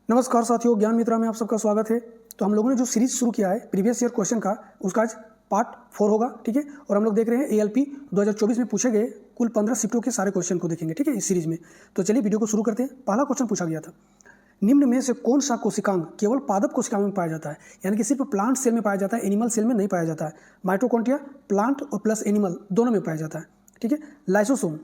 नमस्कार साथियों, ज्ञान मित्रा में आप सबका स्वागत है। तो हम लोगों ने जो सीरीज शुरू किया है प्रीवियस ईयर क्वेश्चन का, उसका आज पार्ट 4 होगा। ठीक है, और हम लोग देख रहे हैं ALP 2024 में पूछे गए कुल 15 शिफ्टों के सारे क्वेश्चन को देखेंगे। ठीक है, इस सीरीज में। तो चलिए वीडियो को शुरू करते हैं। पहला क्वेश्चन पूछा गया था, निम्न में से कौन सा कोशिकांग केवल पादप कोशिकाओं में पाया जाता है, यानी कि सिर्फ प्लांट सेल में पाया जाता है, एनिमल सेल में नहीं पाया जाता है। माइटोकॉन्ड्रिया प्लांट और प्लस एनिमल दोनों में पाया जाता है। ठीक है, लाइसोसोम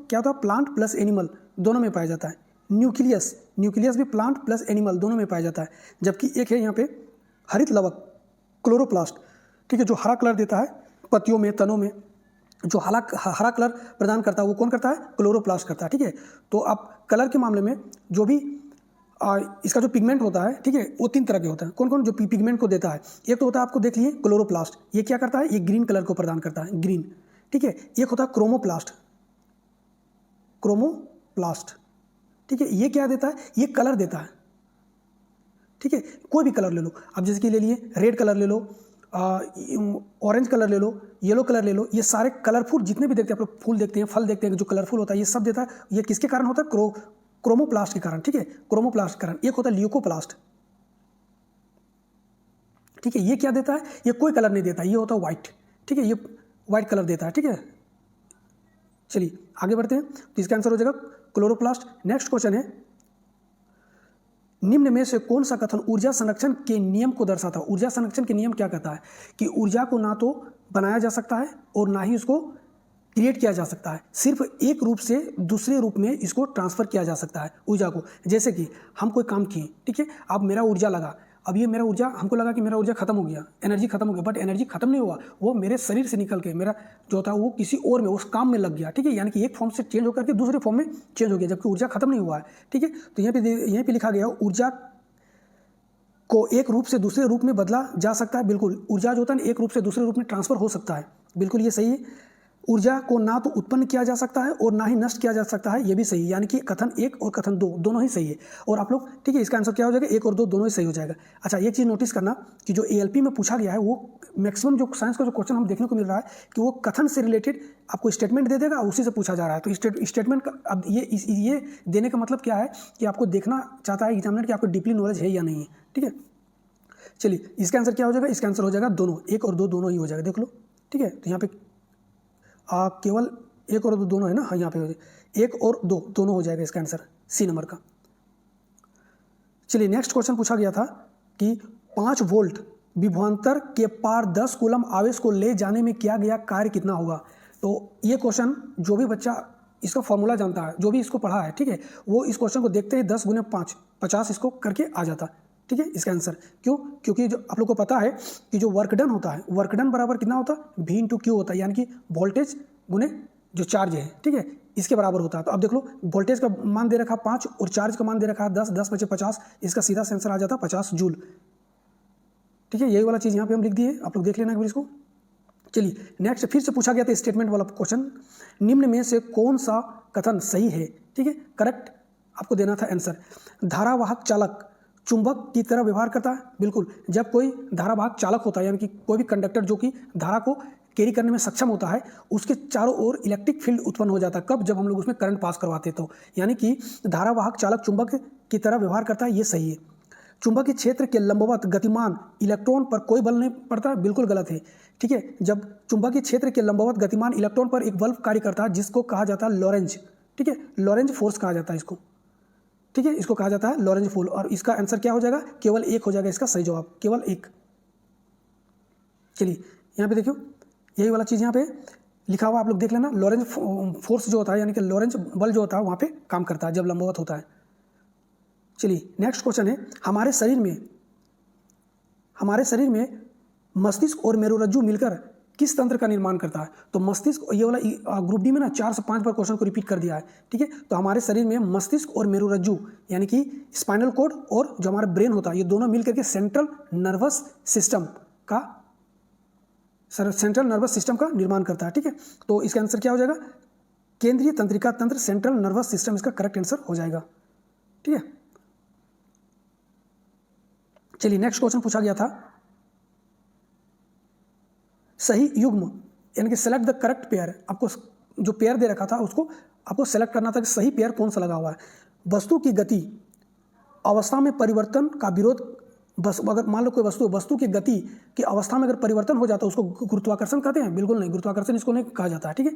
क्या होता है, प्लांट प्लस एनिमल दोनों में पाया जाता है। न्यूक्लियस भी प्लांट प्लस एनिमल दोनों में पाया जाता है। जबकि एक है यहाँ पे हरित लवक, क्लोरोप्लास्ट। ठीक है, जो हरा कलर देता है पत्तियों में, तनों में, जो हरा कलर प्रदान करता है वो कौन करता है, क्लोरोप्लास्ट करता है। ठीक है, तो आप कलर के मामले में जो भी इसका जो पिगमेंट होता है, ठीक है, वो 3 तरह के होते हैं। कौन कौन जो पिगमेंट को देता है, एक तो होता है, आपको देख लिए, क्लोरोप्लास्ट। ये क्या करता है, ये ग्रीन कलर को प्रदान करता है, ग्रीन। ठीक है, एक होता है क्रोमोप्लास्ट। ठीक है, ये क्या देता है, ये कलर देता है। ठीक है, कोई भी कलर ले लो अब, जैसे कि ले लिए रेड कलर ले लो, ऑरेंज कलर ले लो, येलो कलर ले लो। ये सारे कलरफुल जितने भी देखते हैं आप लोग, फूल देखते हैं, फल देखते हैं, जो कलरफुल होता है, ये सब देता है। ये किसके कारण होता है, क्रोमोप्लास्ट के कारण। ठीक है, क्रोमोप्लास्ट के कारण। एक होता है ल्यूकोप्लास्ट। ठीक है, ये क्या देता है, ये कोई कलर नहीं देता, ये होता है व्हाइट। ठीक है, ये व्हाइट कलर देता है। ठीक है, चलिए आगे बढ़ते हैं। तो इसका आंसर हो जाएगा क्लोरोप्लास्ट। नेक्स्ट क्वेश्चन है, निम्न में से कौन सा कथन ऊर्जा संरक्षण के नियम को दर्शाता है। ऊर्जा संरक्षण के नियम क्या कहता है कि ऊर्जा को ना तो बनाया जा सकता है और ना ही उसको क्रिएट किया जा सकता है, सिर्फ एक रूप से दूसरे रूप में इसको ट्रांसफर किया जा सकता है ऊर्जा को। जैसे कि हम कोई काम किए, ठीक है, अब मेरा ऊर्जा लगा, अब ये मेरा ऊर्जा, हमको लगा कि मेरा ऊर्जा खत्म हो गया, एनर्जी खत्म हो गया, बट एनर्जी खत्म नहीं हुआ, वो मेरे शरीर से निकल के मेरा जो था वो किसी और में, उस काम में लग गया। ठीक है, यानी कि एक फॉर्म से चेंज होकर के दूसरे फॉर्म में चेंज हो गया, जबकि ऊर्जा खत्म नहीं हुआ है। ठीक है, तो यहाँ पे लिखा गया ऊर्जा को एक रूप से दूसरे रूप में बदला जा सकता है। बिल्कुल, ऊर्जा जो होता है एक रूप से दूसरे रूप में ट्रांसफर हो सकता है, बिल्कुल ये सही है। ऊर्जा को ना तो उत्पन्न किया जा सकता है और ना ही नष्ट किया जा सकता है, ये भी सही है। यानी कि कथन 1 और कथन 2 दोनों ही सही है। और आप लोग, ठीक है, इसका आंसर क्या हो जाएगा, 1 और 2 दोनों ही सही हो जाएगा। अच्छा, एक चीज़ नोटिस करना कि जो ALP में पूछा गया है, वो मैक्सिमम जो साइंस का जो क्वेश्चन हम देखने को मिल रहा है कि वो कथन से रिलेटेड आपको स्टेटमेंट दे देगा, उसी से पूछा जा रहा है। तो स्टेटमेंट का अब ये देने का मतलब क्या है कि आपको देखना चाहता है एग्जामिनर कि आपको डीपली नॉलेज है या नहीं है। ठीक है, चलिए इसका आंसर क्या हो जाएगा, इसका आंसर हो जाएगा दोनों, 1 और 2 दोनों ही हो जाएगा। देख लो, ठीक है, तो यहाँ पे केवल 1 और 2 दोनों है ना, हाँ यहाँ पे हो जाए 1 और 2 दोनों हो जाएगा इसका आंसर, C नंबर का। चलिए नेक्स्ट क्वेश्चन पूछा गया था कि 5 वोल्ट विभवांतर के पार 10 कूलम आवेश को ले जाने में किया गया कार्य कितना होगा। तो ये क्वेश्चन जो भी बच्चा इसका फॉर्मूला जानता है, जो भी इसको पढ़ा है, ठीक है, वो इस क्वेश्चन को देखते ही 10 गुने 5 50 इसको करके आ जाता। ठीक है, इसका आंसर क्यों, क्योंकि जो आप लोग को पता है कि जो वर्क डन होता है, वर्क डन बराबर कितना होता है, V/Q होता है, यानी कि वोल्टेज गुने जो चार्ज है, ठीक है, इसके बराबर होता है। तो अब देख लो, वोल्टेज का मान दे रखा 5 और चार्ज का मान दे रखा 10, 10 बचे 50, इसका सीधा से आंसर आ जाता 50 जूल। ठीक है, यही वाला चीज़ यहाँ पे हम लिख दिए, आप लोग देख लेना एक बार इसको। चलिए नेक्स्ट फिर से पूछा गया था स्टेटमेंट वाला क्वेश्चन, निम्न में से कौन सा कथन सही है। ठीक है, करेक्ट आपको देना था आंसर। धारावाहक चालक चुंबक की तरह व्यवहार करता है। बिल्कुल, जब कोई धारावाहक चालक होता है, यानी कि कोई भी कंडक्टर जो कि धारा को कैरी करने में सक्षम होता है, उसके चारों ओर इलेक्ट्रिक फील्ड उत्पन्न हो जाता है। कब, जब हम लोग उसमें करंट पास करवाते तो, यानी कि धारावाहक चालक चुंबक की तरह व्यवहार करता है, ये सही है। चुंबकीय क्षेत्र के लंबवत गतिमान इलेक्ट्रॉन पर कोई बल नहीं पड़ता, बिल्कुल गलत है। ठीक है, जब चुंबकीय क्षेत्र के लंबवत गतिमान इलेक्ट्रॉन पर एक बल कार्य करता है जिसको कहा जाता है लॉरेंज। ठीक है, लॉरेंज फोर्स कहा जाता है इसको। ठीक है, इसको कहा जाता है लॉरेंज फोर्स। और इसका आंसर क्या हो जाएगा, केवल 1 हो जाएगा इसका सही जवाब, केवल 1। चलिए यहाँ पे देखियो, यही वाला चीज़ यहाँ पे लिखा हुआ, आप लोग देख लेना। लॉरेंज फोर्स जो होता है, यानी कि लॉरेंज बल जो होता है वहाँ पे काम करता है जब लंबवत होता है। चलिए नेक्स्ट क्वेश्चन है, हमारे शरीर में मस्तिष्क और मेरुरज्जु मिलकर किस तंत्र का निर्माण करता है। तो मस्तिष्क, ये वाला ग्रुप डी में ना 4 से 5 बार क्वेश्चन को रिपीट कर दिया है। ठीक है, तो हमारे शरीर में मस्तिष्क और मेरुरज्जु, यानी कि स्पाइनल कॉर्ड और जो हमारा ब्रेन होता है, ये दोनों मिलकर के सेंट्रल नर्वस सिस्टम का निर्माण करता है। ठीक है, तो इसका आंसर क्या हो जाएगा, केंद्रीय तंत्रिका तंत्र, सेंट्रल नर्वस सिस्टम इसका करेक्ट आंसर हो जाएगा। ठीक है, चलिए नेक्स्ट क्वेश्चन पूछा गया था, सही युग्म, यानी कि सेलेक्ट द करेक्ट पेयर। आपको जो पेयर दे रखा था उसको आपको सेलेक्ट करना था कि सही पेयर कौन सा लगा हुआ है। वस्तु की गति अवस्था में परिवर्तन का विरोध, बस अगर मान लो कोई वस्तु की गति की अवस्था में अगर परिवर्तन हो जाता है उसको गुरुत्वाकर्षण कहते हैं? बिल्कुल नहीं, गुरुत्वाकर्षण इसको नहीं कहा जाता है। ठीक है,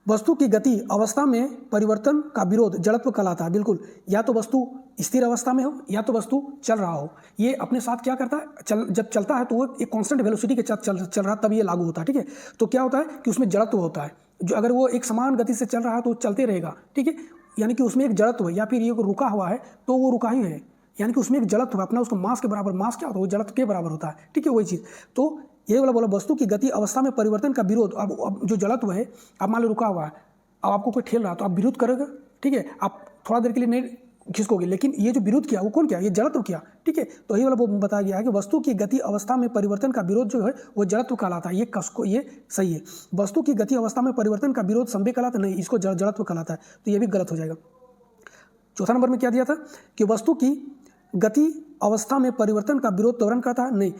वस्तु की गति अवस्था में परिवर्तन का विरोध जड़त्व कहलाता है। बिल्कुल, या तो वस्तु स्थिर अवस्था में हो या तो वस्तु चल रहा हो, ये अपने साथ क्या करता है, जब चलता है तो वो एक कांस्टेंट वेलोसिटी के साथ चल रहा तब ये लागू होता है। ठीक है, तो क्या होता है कि उसमें जड़त्व होता है, जो अगर वो एक समान गति से चल रहा है तो चलते रहेगा। ठीक है, यानी कि उसमें एक जड़त्व है, या फिर ये रुका हुआ है तो वो रुका ही है, यानी कि उसमें एक जड़त्व है अपना, उसको मास के बराबर, मास क्या होता है, वो जड़त्व के बराबर होता है। ठीक है, वही चीज़। तो ये वाला बोला वस्तु की गति अवस्था में परिवर्तन का विरोध। अब जो जड़त्व है, अब मान लो रुका हुआ है, अब आपको कोई ठेल रहा है तो आप विरोध करोगे। ठीक है, आप थोड़ा देर के लिए नहीं खिसकोगे, लेकिन ये जो विरोध किया वो कौन किया, ये जड़त्व किया। ठीक है, तो यही वाला वो बताया गया है कि वस्तु की गति अवस्था में परिवर्तन का विरोध जो है वो जड़त्व कहलाता है। ये सही है। वस्तु की गति अवस्था में परिवर्तन का विरोध संवेग कहलाता नहीं, इसको जड़त्व कहलाता है, तो ये भी गलत हो जाएगा। चौथा नंबर में क्या दिया था कि वस्तु की गति अवस्था में परिवर्तन का विरोध त्वरण कहता है? नहीं,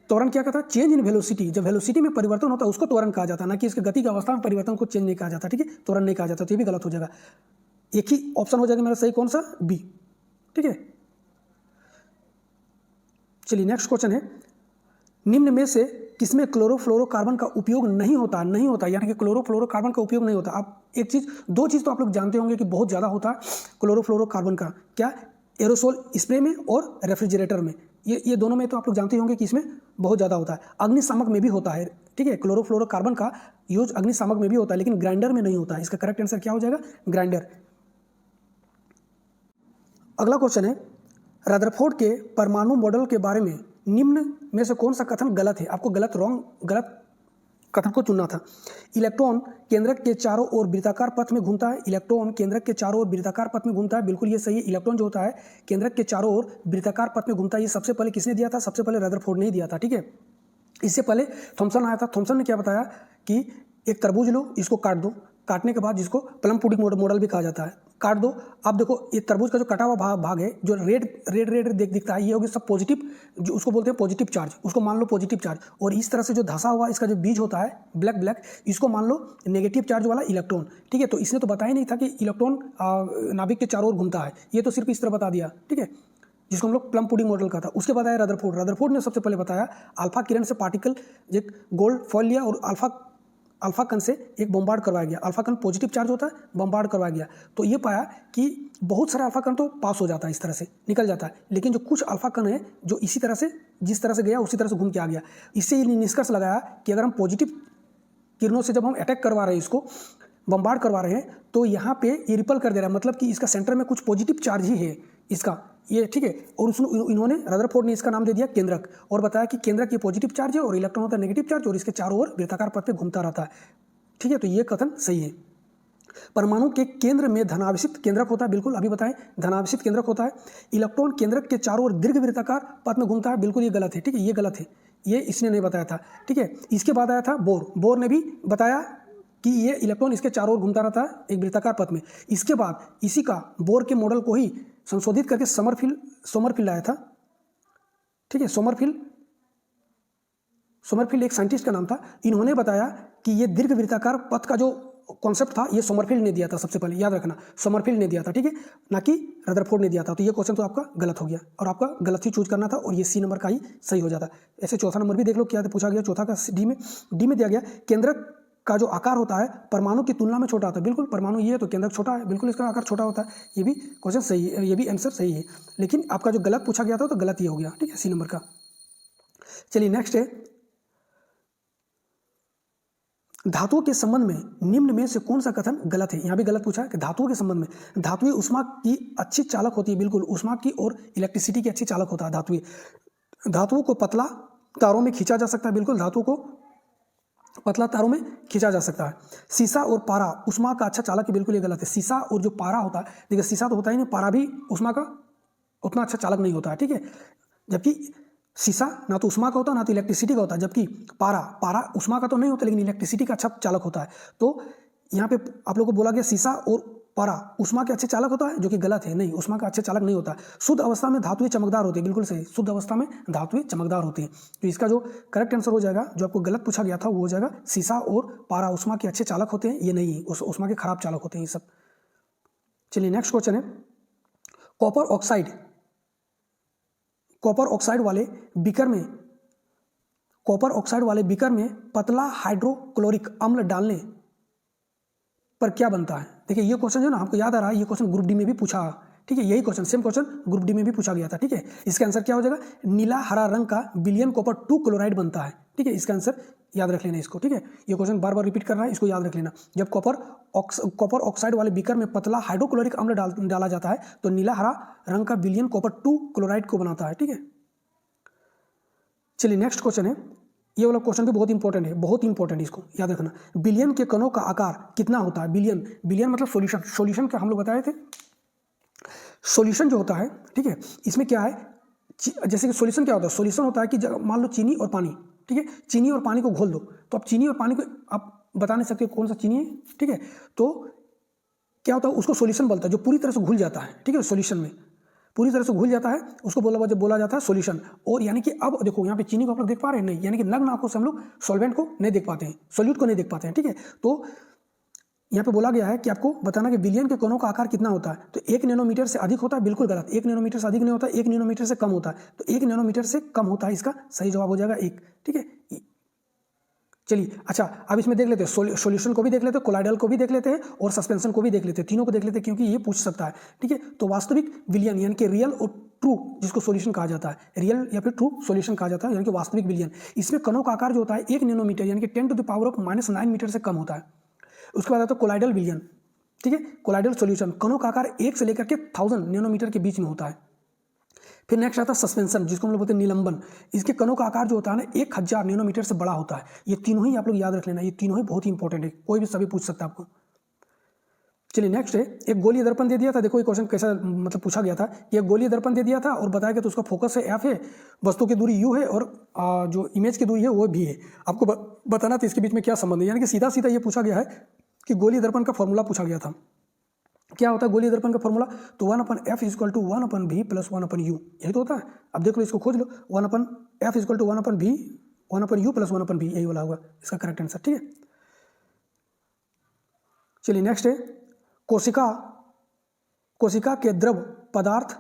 त्वरण क्या कहता है, चेंज इन वेलोसिटी। जब वेलोसिटी में परिवर्तन होता है उसको त्वरण कहा जाता है, ना कि इसकी गति की अवस्था में परिवर्तन को चेंज नहीं कहा जाता। ठीक है, त्वरण नहीं कहा जाता, तो ये भी गलत हो जाएगा। एक ही ऑप्शन हो जाएगा मेरा सही, कौन सा, बी। ठीक है, चलिए नेक्स्ट क्वेश्चन है, निम्न में से किसमें क्लोरोफ्लोरोकार्बन का उपयोग नहीं होता? नहीं होता, यानी कि क्लोरोफ्लोरोकार्बन का उपयोग नहीं होता। आप एक चीज़, दो चीज़ तो आप लोग जानते होंगे कि बहुत ज़्यादा होता है क्लोरोफ्लोरोकार्बन का, क्या, एरोसोल स्प्रे में और रेफ्रिजरेटर में, ये दोनों में तो आप लोग जानते होंगे कि इसमें बहुत ज़्यादा होता है। अग्निशामक में भी होता है। ठीक है, क्लोरोफ्लोरोकार्बन का यूज अग्निशामक में भी होता है, लेकिन ग्राइंडर में नहीं होता है। इसका करेक्ट आंसर क्या हो जाएगा, ग्राइंडर। अगला क्वेश्चन है, रदरफोर्ड के परमाणु मॉडल के बारे में निम्न में से कौन सा कथन गलत है? आपको गलत कथन को चुनना था। इलेक्ट्रॉन केंद्रक के चारों ओर वृत्ताकार पथ में घूमता है। इलेक्ट्रॉन केंद्रक के चारों ओर वृत्ताकार पथ में घूमता है, बिल्कुल ये सही है। इलेक्ट्रॉन जो होता है केंद्रक के चारों ओर वृत्ताकार पथ में घूमता है। ये सबसे पहले किसने दिया था? सबसे पहले रदरफोर्ड ने ही दिया था। ठीक है, इससे पहले थॉमसन आया था। थॉमसन ने क्या बताया कि एक तरबूज लो, इसको काट दो, काटने के बाद जिसको प्लम पुडिंग मॉडल भी कहा जाता है, काट दो। अब देखो ये तरबूज का जो कटा हुआ भाग है, जो रेड दिखता है, ये होगी सब पॉजिटिव, जो उसको बोलते हैं पॉजिटिव चार्ज, उसको मान लो पॉजिटिव चार्ज। और इस तरह से जो धंसा हुआ इसका जो बीज होता है ब्लैक, इसको मान लो नेगेटिव चार्ज वाला इलेक्ट्रॉन। ठीक है, तो इसने तो बताया नहीं था कि इलेक्ट्रॉन नाभिक के चारों ओर घूमता है, ये तो सिर्फ इस तरह बता दिया। ठीक है, जिसको हम लोग प्लम पुडिंग मॉडल का था। उसके बाद आया रदरफोर्ड ने सबसे पहले बताया अल्फा किरण से पार्टिकल एक गोल्ड फॉइल लिया और अल्फा कण से एक बम्बार्ड करवाया गया। अल्फा कण पॉजिटिव चार्ज होता है, बम्बार्ड करवाया गया, तो ये पाया कि बहुत सारा अल्फा कण तो पास हो जाता है, इस तरह से निकल जाता है, लेकिन जो कुछ अल्फा कण है जो इसी तरह से, जिस तरह से गया उसी तरह से घूम के आ गया। इससे ये निष्कर्ष लगाया कि अगर हम पॉजिटिव किरणों से जब हम अटैक करवा रहे हैं, इसको बम्बार्ड करवा रहे हैं, तो यहाँ पे ये रिपल कर दे रहा है, मतलब कि इसका सेंटर में कुछ पॉजिटिव चार्ज ही है इसका, ये ठीक है। और इन्होंने रदरफोर्ड ने इसका नाम दे दिया केंद्रक, और बताया कि केंद्रक ये पॉजिटिव चार्ज है और इलेक्ट्रॉन होता है नेगेटिव चार्ज, और इसके चारों ओर वृत्ताकार पथ पे घूमता रहता है। ठीक है, तो ये कथन सही है। परमाणु के केंद्र में धनावेशित केंद्रक होता है, बिल्कुल अभी बताएं, धनावेशित केंद्रक होता है। इलेक्ट्रॉन केंद्रक के चारों ओर दीर्घ वृत्ताकार पथ में घूमता है, बिल्कुल ये गलत है। ठीक है, ये गलत है, ये इसने नहीं बताया था। ठीक है, इसके बाद आया था बोर ने भी बताया कि ये इलेक्ट्रॉन इसके चारों ओर घूमता रहता है एक वृत्ताकार पथ में। इसके बाद इसी का बोर के मॉडल को ही संशोधित करके सोमरफील्ड आया था। ठीक है, सोमरफील्ड एक साइंटिस्ट का नाम था। इन्होंने बताया कि ये दीर्घ वृत्ताकार पथ का जो कॉन्सेप्ट था ये सोमरफील्ड ने दिया था सबसे पहले, याद रखना, सोमरफील्ड ने दिया था। ठीक है, ना कि रदरफोर्ड ने दिया था। तो ये क्वेश्चन तो आपका गलत हो गया, और आपका गलत ही चूज करना था, और ये सी नंबर का ही सही हो जाता। ऐसे चौथा नंबर भी देख लो क्या पूछा गया, चौथा का डी में दिया गया, केंद्रक का जो आकार होता है परमाणु की तुलना में छोटा होता है। बिल्कुल, परमाणु ये है तो केंद्रक छोटा है, बिल्कुल इसका आकार छोटा होता है। ये भी क्वेश्चन सही है, ये भी आंसर सही है, लेकिन आपका जो गलत पूछा गया था तो गलत ये हो गया। ठीक है, सी नंबर का। चलिए नेक्स्ट है, धातुओं के संबंध में निम्न में से कौन सा कथन गलत है? यहाँ भी गलत पूछा है कि धातुओं के संबंध में, धातुएं ऊष्मा की अच्छी चालक होती है, बिल्कुल ऊष्मा की और इलेक्ट्रिसिटी की अच्छी चालक होता है धातुओं को पतला तारों में खींचा जा सकता है, बिल्कुल धातुओं को पतला तारों में खींचा जा सकता है। सीसा और पारा ऊष्मा का अच्छा चालक है, बिल्कुल ये गलत है। सीसा और जो पारा होता है, देखिए सीसा तो होता ही नहीं, पारा भी ऊष्मा का उतना अच्छा चालक नहीं होता है। ठीक है, जबकि सीसा ना तो ऊष्मा का होता है ना तो इलेक्ट्रिसिटी का होता है, जबकि पारा ऊष्मा का तो नहीं होता लेकिन इलेक्ट्रिसिटी का अच्छा चालक होता है। तो यहाँ पे आप लोगों को बोला गया सीसा और पारा ऊष्मा के अच्छे चालक होता है, जो कि गलत है, नहीं, ऊष्मा का अच्छे चालक नहीं होता। शुद्ध अवस्था में धातुएं चमकदार होती है, बिल्कुल सही, शुद्ध अवस्था में धातुएं चमकदार होती हैं। तो इसका जो करेक्ट आंसर हो जाएगा, जो आपको गलत पूछा गया था, वो हो जाएगा सीसा और पारा ऊष्मा के अच्छे चालक होते हैं, ये नहीं, ऊष्मा के खराब चालक होते हैं ये सब। चलिए नेक्स्ट क्वेश्चन है, कॉपर ऑक्साइड वाले बीकर में पतला हाइड्रोक्लोरिक अम्ल डालने पर क्या बनता है। देखिए ये क्वेश्चन जो ना आपको याद आ रहा है, ये क्वेश्चन ग्रुप डी में भी पूछा, ठीक है, यही question, same question group D में भी पूछा गया था, ठीक है। इसका आंसर क्या हो जाएगा, नीला हरा रंग का विलियन कॉपर 2 क्लोराइड बनता है, ठीक है। इसका आंसर याद रख लेना इसको, ठीक है। ये क्वेश्चन बार बार रिपीट कर रहा है, इसको याद रख लेना। जब कॉपर ऑक्साइड वाले बीकर में पतला हाइड्रोक्लोरिक अम्ल डाला जाता है तो नीला हरा रंग का विलियन कॉपर 2 क्लोराइड को बनाता है, ठीक है। चलिए नेक्स्ट क्वेश्चन है, ये वाला क्वेश्चन भी बहुत इंपॉर्टेंट है, इसको याद रखना। बिलियन के कणों का आकार कितना होता है। बिलियन मतलब सॉल्यूशन का हम लोग बताए थे। सॉल्यूशन जो होता है, ठीक है, इसमें क्या है, जैसे कि सॉल्यूशन क्या होता है, सॉल्यूशन होता है कि मान लो चीनी और पानी, ठीक है, चीनी और पानी को घोल दो, तो अब चीनी और पानी को आप बता नहीं सकते कौन सा चीनी है, ठीक है। तो क्या होता है, उसको सॉल्यूशन बोलता है, जो पूरी तरह से घुल जाता है, ठीक है, सॉल्यूशन में पूरी तरह से घुल जाता है, उसको बोला जाता है सॉल्यूशन। और यानी कि अब देखो यहाँ पे चीनी को आप लोग देख पा रहे हैं, नहीं, यानी कि नग्न आंखों से हम लोग सॉल्वेंट को नहीं देख पाते हैं, सोल्यूट को नहीं देख पाते हैं, ठीक है। तो यहाँ पे बोला गया है कि आपको बताना कि बिलियन के कणों का आकार कितना होता है। तो 1 नैनोमीटर से अधिक होता है, बिल्कुल गलत, 1 नैनोमीटर से अधिक नहीं होता, 1 नैनोमीटर से कम होता है। तो 1 नैनोमीटर से कम होता है, इसका सही जवाब हो जाएगा 1, ठीक है। चलिए अच्छा, अब इसमें देख लेते हैं, सॉल्यूशन को भी देख लेते हैं, कोलाइडल को भी देख लेते हैं और सस्पेंशन को भी देख लेते हैं, तीनों को देख लेते हैं क्योंकि ये पूछ सकता है, ठीक है। तो वास्तविक विलियन यानी कि रियल और ट्रू जिसको सॉल्यूशन कहा जाता है, रियल या फिर ट्रू सॉल्यूशन कहा जाता है, यानी कि वास्तविक विलियन। इसमें कणों का आकार जो होता है 1 नैनोमीटर यानी कि 10⁻⁹ मीटर से कम होता है। उसके बाद आता है कोलाइडल विलियन, ठीक है, कोलाइडल सॉल्यूशन, कणों का आकार 1 से लेकर के 1000 नैनोमीटर के बीच में होता है। फिर नेक्स्ट आता है सस्पेंशन, जिसको हम लोग बोलते हैं निलंबन। इसके कणों का आकार जो होता है ना 1000 नैनोमीटर से बड़ा होता है। ये तीनों ही आप लोग याद रख लेना, ये तीनों ही बहुत ही इंपॉर्टेंट है, कोई भी सभी पूछ सकता है आपको। चलिए नेक्स्ट है, एक गोलीय दर्पण दे दिया था, देखो ये क्वेश्चन कैसा मतलब पूछा गया था कि एक गोलीय दर्पण दे दिया था और बताया कि तो उसका फोकस है F है, वस्तु की दूरी U है और जो इमेज की दूरी है वो भी है। आपको बताना था इसके बीच में क्या संबंध है, यानी कि सीधा सीधा ये पूछा गया है कि गोलीय दर्पण का फॉर्मूला पूछा गया था। क्या होता है गोलीय दर्पण का फॉर्मूला, तो 1/f = 1/v + 1/u, यही तो होता है। अब देख लो, इसको खोज लो, 1/f = 1/v 1/u + 1/v, यही वाला होगा इसका करेक्ट आंसर, ठीक है। चलिए नेक्स्ट है, कोशिका के द्रव पदार्थ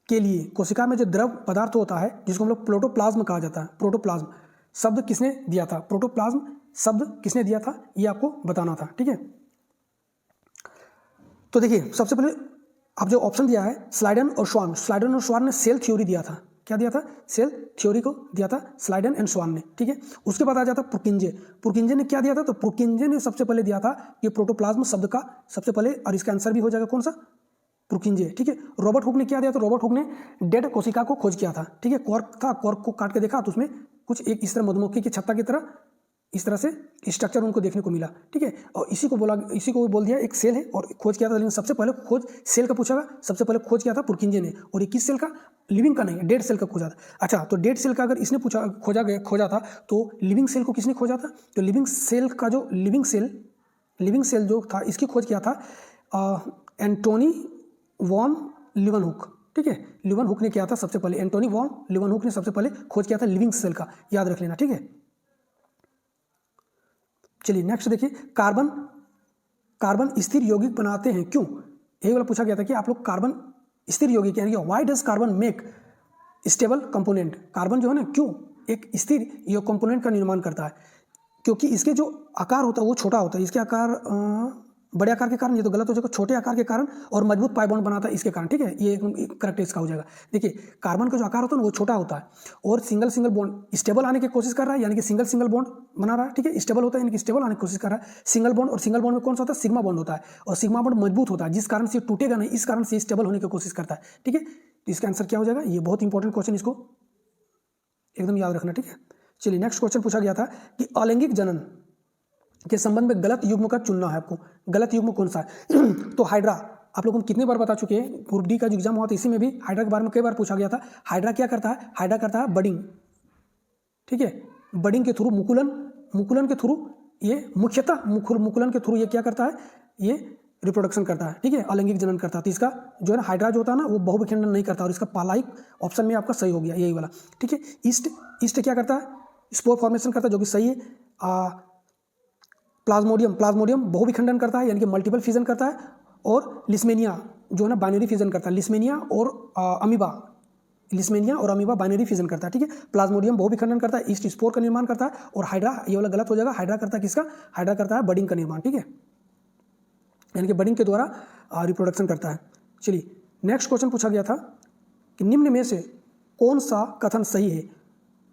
के लिए, कोशिका में जो द्रव पदार्थ होता है जिसको हम लोग प्रोटोप्लाज्म कहा जाता है, प्रोटोप्लाज्म शब्द किसने दिया था, प्रोटोप्लाज्म शब्द किसने दिया था, ये आपको बताना था, ठीक है। तो देखिए सबसे पहले आप जो ऑप्शन दिया है स्लाइडन और श्वान ने सेल थ्योरी दिया था, क्या दिया था, सेल थ्योरी को दिया था स्लाइडन एंड श्वान ने, ठीक है। उसके बाद आ जाता पुरकिंजे ने क्या दिया था, तो पुरकिंजे ने सबसे पहले दिया था कि प्रोटोप्लाज्म शब्द का सबसे पहले, और इसका आंसर भी हो जाएगा कौन सा, पुरकिंजे, ठीक है। रॉबर्ट हुक ने क्या दिया, तो रॉबर्ट हुक ने डेड कोशिका को खोज किया था, ठीक है। कॉर्क था, कॉर्क को काट के देखा तो उसमें कुछ एक इस तरह मधुमक्खी की छत्ता की तरह इस तरह से स्ट्रक्चर उनको देखने को मिला, ठीक है। और इसी को बोल दिया एक सेल है और खोज किया था, लेकिन सबसे पहले खोज सेल का पूछा, सबसे पहले खोज किया था पुरकिंजे ने, और ये किस सेल का, लिविंग का नहीं, डेड सेल का खोजा था। अच्छा, तो डेड सेल का अगर इसने खोजा था तो लिविंग सेल को किसने खोजा था, तो लिविंग सेल जो था इसकी खोज किया था एंटोनी वॉन लीवनहुक, ठीक है। लीवनहुक ने किया था सबसे पहले, एंटोनी वॉन लीवनहुक ने सबसे पहले खोज किया था लिविंग सेल का, याद रख लेना, ठीक है। चलिए नेक्स्ट देखिए, कार्बन स्थिर यौगिक बनाते हैं क्यों, यही वाला पूछा गया था कि आप लोग कार्बन स्थिर यौगिक यानी कि why does carbon make stable component, carbon जो है ना क्यों एक स्थिर कंपोनेंट का निर्माण करता है, क्योंकि इसके जो आकार होता है वो छोटा होता है, इसके आकार बड़े आकार के कारण, ये तो गलत हो जाएगा, छोटे आकार के कारण, और मजबूत पाई बॉन्ड बनाता है इसके कारण, ठीक है। ये करेक्ट इसका हो जाएगा। देखिए कार्बन का जो आकार होता है ना वो छोटा होता है और सिंगल बॉन्ड स्टेबल आने की कोशिश कर रहा है, यानी कि सिंगल बॉन्ड बना रहा है, ठीक है। स्टेबल होता है यानी कि स्टेबल आने की कोशिश कर रहा है, सिंगल बॉन्ड, और सिंगल बॉन्ड में कौन सा होता है, सिग्मा बॉन्ड होता है, और सिग्मा बॉन्ड मजबूत होता है जिस कारण से टूटेगा नहीं, इस कारण से स्टेबल होने की कोशिश करता है, ठीक है। तो इसका आंसर क्या हो जाएगा, ये बहुत इंपॉर्टेंट क्वेश्चन, इसको एकदम याद रखना, ठीक है। चलिए नेक्स्ट क्वेश्चन पूछा गया था कि अलैंगिक जनन के संबंध में गलत युग्म का चुनना है आपको, गलत युग्म कौन सा है तो हाइड्रा, आप लोगों को कितने बार बता चुके हैं, ग्रुप डी का जो एग्जाम हुआ था इसी में भी हाइड्रा के बारे में कई बार पूछा गया था। हाइड्रा क्या करता है, हाइड्रा करता है बडिंग, ठीक है, बडिंग के थ्रू, मुकुलन के थ्रू, ये मुख्यतः मुकुलन के थ्रू ये क्या करता है, ये रिप्रोडक्शन करता है, ठीक है, अलैंगिक जनन करता है। तो इसका जो है ना हाइड्रा जो होता है ना वो बहुविखंडन नहीं करता, और इसका पहला ऑप्शन में आपका सही हो गया, यही वाला, ठीक है। ईस्ट क्या करता है, स्पोर फॉर्मेशन करता है, जो कि सही है। प्लाज्मोडियम बहुविखंडन करता है, यानी कि मल्टीपल फिजन करता है, और लिस्मेनिया जो है ना बाइनरी फिजन करता है, लिस्मेनिया और अमीबा बाइनरी फिजन करता है, ठीक है। प्लाज्मोडियम बहुविखंडन करता है, ईस्ट स्पोर का निर्माण करता है, और हाइड्रा, ये वाला गलत हो जाएगा, हाइड्रा करता है किसका, हाइड्रा करता है बडिंग का निर्माण, ठीक है, यानी कि बडिंग के द्वारा रिप्रोडक्शन करता है। चलिए नेक्स्ट क्वेश्चन पूछा गया था कि निम्न में से कौन सा कथन सही है।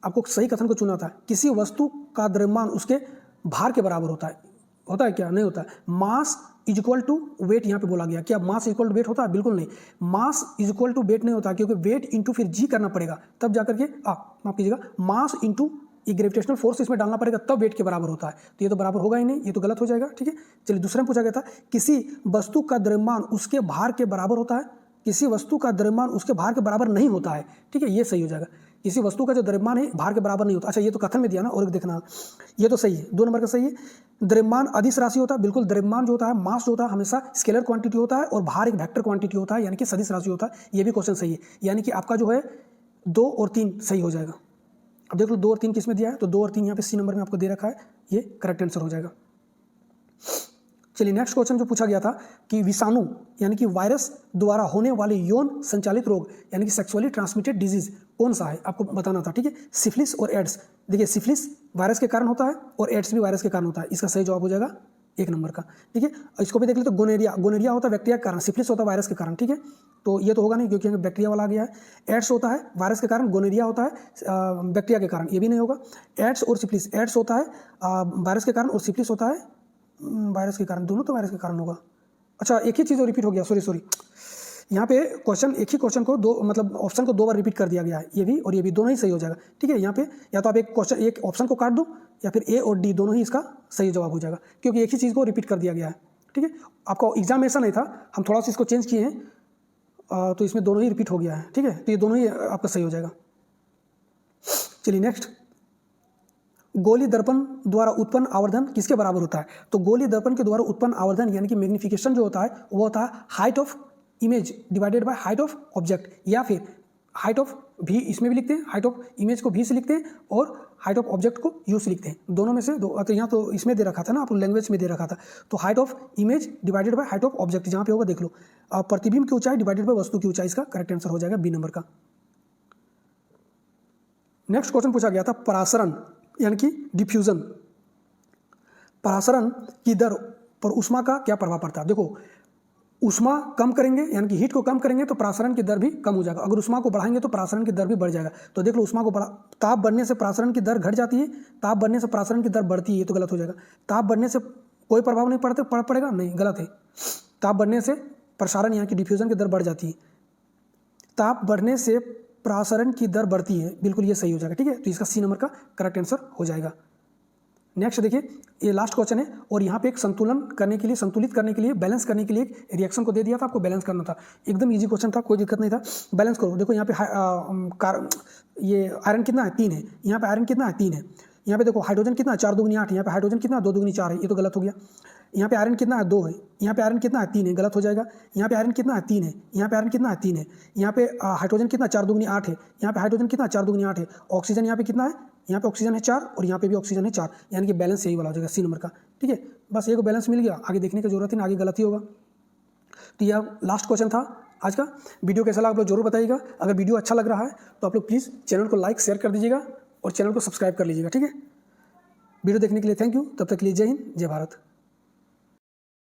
आपको सही कथन को चुना था। किसी वस्तु का द्रव्यमान उसके भार के बराबर होता है क्या, नहीं होता है। Mass is equal to weight यहाँ पे बोला गया, क्या मास इक्वल टू वेट होता है, बिल्कुल नहीं। Mass is equal to weight नहीं होता, क्योंकि वेट इंटू फिर जी करना पड़ेगा, तब जाकर के माफ कीजिएगा, मास इंटू ये ग्रेविटेशनल फोर्स इसमें डालना पड़ेगा, तब वेट के बराबर होता है। तो ये तो बराबर होगा ही नहीं, ये तो गलत हो जाएगा, ठीक है। चलिए दूसरे में पूछा गया था किसी वस्तु का द्रव्यमान उसके भार के बराबर होता है, किसी वस्तु का द्रव्यमान उसके भार के बराबर नहीं होता है, ठीक है, ये सही हो जाएगा। किसी वस्तु का जो द्रव्यमान है भार के बराबर नहीं होता। अच्छा ये तो कथन में दिया ना, और एक देखना, ये तो सही है, 2 नंबर का सही है। द्रव्यमान अदिश राशि होता है, बिल्कुल। द्रव्यमान जो होता है, मास जो होता है, हमेशा स्केलर क्वांटिटी होता है, और भार एक वेक्टर क्वांटिटी होता है, यानी कि सदिश राशि होता है। ये भी क्वेश्चन सही है, यानी कि आपका जो है 2 और 3 सही हो जाएगा। अब देख लो 2 और 3 किस में दिया है, तो 2 और 3 यहाँ पे सी नंबर में आपको दे रखा है, ये करेक्ट आंसर हो जाएगा। चलिए नेक्स्ट क्वेश्चन जो पूछा गया था कि विषाणु यानी कि वायरस द्वारा होने वाले यौन संचालित रोग यानी कि सेक्सुअली ट्रांसमिटेड डिजीज कौन सा है, आपको बताना था, ठीक है। सिफिलिस और एड्स। देखिए सिफिलिस वायरस के कारण होता है और एड्स भी वायरस के कारण होता है, इसका सही जवाब हो जाएगा 1 नंबर का, ठीक है। इसको भी देख ले तो गोनेरिया होता है बैक्टीरिया के कारण, सिफिलिस होता है वायरस के कारण, ठीक है। तो ये तो होगा नहीं क्योंकि बैक्टीरिया वाला आ गया है। एड्स होता है वायरस के कारण, गोनेरिया होता है बैक्टीरिया के कारण, ये भी नहीं होगा। एड्स और सिफिलिस, एड्स होता है वायरस के कारण और सिफिलिस होता है वायरस के कारण, दोनों तो वायरस के कारण होगा। अच्छा एक ही चीज़ रिपीट हो गया, सॉरी यहाँ पे क्वेश्चन, एक ही क्वेश्चन को दो मतलब ऑप्शन को 2 बार रिपीट कर दिया गया है, ये भी और ये भी, दोनों ही सही हो जाएगा, ठीक है। यहाँ पे या तो आप एक क्वेश्चन, एक ऑप्शन को काट दो, या फिर ए और डी दोनों ही इसका सही जवाब हो जाएगा, क्योंकि एक ही चीज़ को रिपीट कर दिया गया है, ठीक है। आपका एग्जाम ऐसा नहीं था, हम थोड़ा सा इसको चेंज किए हैं, तो इसमें दोनों ही रिपीट हो गया है, ठीक है। तो ये दोनों ही आपका सही हो जाएगा। चलिए नेक्स्ट, गोली दर्पण द्वारा उत्पन्न आवर्धन किसके बराबर होता है। तो गोली दर्पण के द्वारा उत्पन्न आवर्धन यानी कि मैग्निफिकेशन जो होता है वो होता है height of image divided by height of object, या फिर हाइट ऑफ भी इसमें भी लिखते हैं, हाइट ऑफ इमेज को भी से लिखते हैं और हाइट ऑफ ऑब्जेक्ट को यू से लिखते हैं, दोनों में से दो। तो यहाँ तो इसमें दे रखा था ना, आपको लैंग्वेज में दे रखा था, तो height of image divided by height of object जहाँ पे होगा देख लो। प्रतिबिंब की ऊंचाई डिवाइडेड बाय वस्तु की ऊंचाई, इसका करेक्ट आंसर हो जाएगा बी नंबर का। नेक्स्ट क्वेश्चन पूछा गया था परासरण यानी कि डिफ्यूजन। परासरण की दर पर ऊष्मा का क्या प्रभाव पड़ता है। देखो ऊष्मा कम करेंगे यानी कि हीट को कम करेंगे तो परासरण की दर भी कम हो जाएगा, अगर ऊष्मा को बढ़ाएंगे तो परासरण की दर भी बढ़ जाएगा। तो देख लो ऊष्मा को ताप बढ़ने से परासरण की दर घट जाती है, ताप बढ़ने से परासरण की दर बढ़ती है, ये तो गलत हो जाएगा। ताप बढ़ने से कोई प्रभाव नहीं पड़ेगा, नहीं गलत है। ताप बढ़ने से प्रसारण यानी कि डिफ्यूजन की दर बढ़ जाती है, ताप बढ़ने से प्रसारण की दर बढ़ती है, बिल्कुल ये सही हो जाएगा, ठीक है। तो इसका सी नंबर का करेक्ट आंसर हो जाएगा। नेक्स्ट देखिए ये लास्ट क्वेश्चन है, और यहाँ पे एक संतुलित करने के लिए बैलेंस करने के लिए एक रिएक्शन को दे दिया था, आपको बैलेंस करना था। एकदम इजी क्वेश्चन था, कोई दिक्कत नहीं था। बैलेंस करो, देखो यहाँ पे ये आयरन कितना है 3 है, यहाँ पे आयरन कितना है 3 है, यहाँ पे देखो हाइड्रोजन कितना है 4 दूनी 8, यहाँ पे हाइड्रोजन कितना 2 दूनी 4 है, ये तो गलत हो गया। यहाँ पे आयरन कितना है 2 है, यहाँ पे आयरन कितना है 3 है, गलत हो जाएगा। यहाँ पे आयरन कितना है 3 है, यहाँ पे आयरन कितना है 3 है, यहाँ पे हाइड्रोजन कितना 4 दूनी 8 है, यहाँ पे हाइड्रोजन कितना 4 दूनी 8 है। ऑक्सीजन यहाँ पे कितना है, यहाँ पे ऑक्सीजन है 4 और यहाँ पे भी ऑक्सीजन है 4, यानी कि बैलेंस यही वाला हो जाएगा सी नंबर का, ठीक है। बस ये को बैलेंस मिल गया, आगे देखने की जरूरत नहीं, आगे गलत ही होगा। तो यह लास्ट क्वेश्चन था आज का। वीडियो कैसा लगा आप लोग जरूर बताइएगा। अगर वीडियो अच्छा लग रहा है तो आप लोग प्लीज़ चैनल को लाइक शेयर कर दीजिएगा और चैनल को सब्सक्राइब कर लीजिएगा, ठीक है। वीडियो देखने के लिए थैंक यू, तब तक के लिए जय हिंद जय भारत।